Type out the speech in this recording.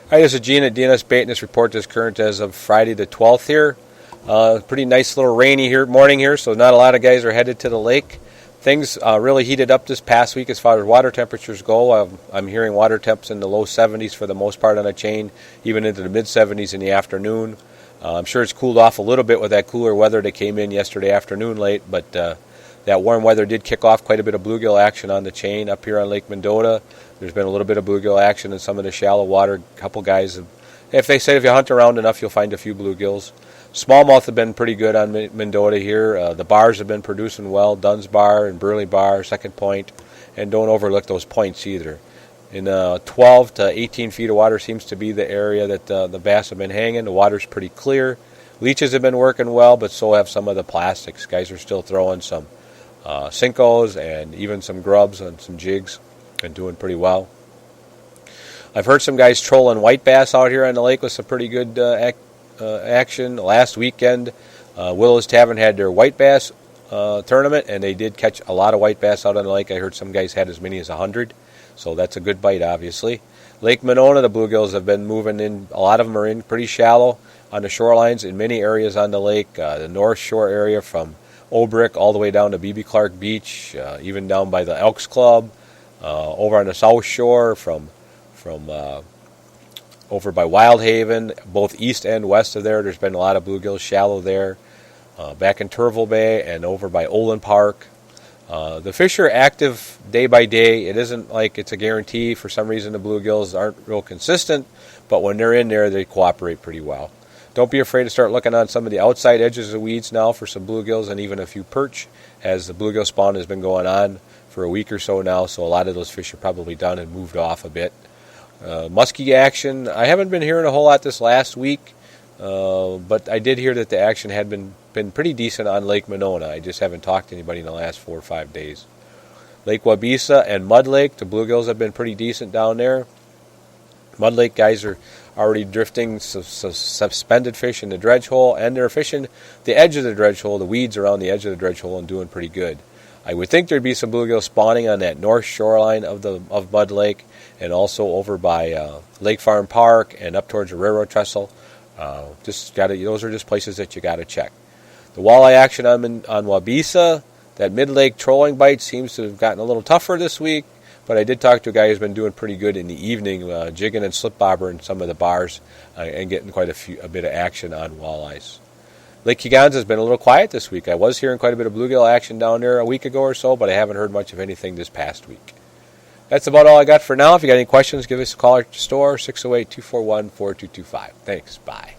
Hi, this is Gene at DNS Bait, and this report is current as of Friday the 12th here. Pretty nice little rainy morning here, so not a lot of guys are headed to the lake. Things really heated up this past week as far as water temperatures go. I'm hearing water temps in the low 70s for the most part on the chain, even into the mid 70s in the afternoon. I'm sure it's cooled off a little bit with that cooler weather that came in yesterday afternoon late, but that warm weather did kick off quite a bit of bluegill action on the chain up here on Lake Mendota. There's been a little bit of bluegill action in some of the shallow water. A couple guys, if you hunt around enough, you'll find a few bluegills. Smallmouth have been pretty good on Mendota here. The bars have been producing well, Dunn's Bar and Burley Bar, Second Point, and don't overlook those points either. In 12 to 18 feet of water seems to be the area that the bass have been hanging. The water's pretty clear. Leeches have been working well, but so have some of the plastics. Guys are still throwing some Cincos and even some grubs and some jigs and doing pretty well. I've heard some guys trolling white bass out here on the lake with some pretty good action. Last weekend, Willow's Tavern had their white bass tournament, and they did catch a lot of white bass out on the lake. I heard some guys had as many as 100, so that's a good bite, obviously. Lake Monona, the bluegills have been moving in. A lot of them are in pretty shallow on the shorelines in many areas on the lake. The North Shore area from Obrick all the way down to B.B. Clark Beach, even down by the Elks Club, over on the South Shore from over by Wildhaven, both east and west of there. There's been a lot of bluegills shallow there. Back in Turville Bay and over by Olin Park. The fish are active day by day. It isn't like it's a guarantee. For some reason, the bluegills aren't real consistent, but when they're in there, they cooperate pretty well. Don't be afraid to start looking on some of the outside edges of the weeds now for some bluegills and even a few perch, as the bluegill spawn has been going on for a week or so now, so a lot of those fish are probably done and moved off a bit. Muskie action, I haven't been hearing a whole lot this last week, but I did hear that the action had been pretty decent on Lake Monona. I just haven't talked to anybody in the last 4 or 5 days. Lake Wabisa and Mud Lake, the bluegills have been pretty decent down there. Mud Lake guys are already drifting suspended fish in the dredge hole, and they're fishing the edge of the dredge hole, the weeds around the edge of the dredge hole, and doing pretty good. I would think there'd be some bluegill spawning on that north shoreline of Mud Lake, and also over by Lake Farm Park and up towards the railroad trestle. Those are just places that you got to check. The walleye action on Wabisa, that mid-lake trolling bite seems to have gotten a little tougher this week, but I did talk to a guy who's been doing pretty good in the evening, jigging and slip bobber in some of the bars and getting quite a bit of action on walleyes. Lake Kegonsa has been a little quiet this week. I was hearing quite a bit of bluegill action down there a week ago or so, but I haven't heard much of anything this past week. That's about all I got for now. If you got any questions, give us a call at the store, 608-241-4225. Thanks. Bye.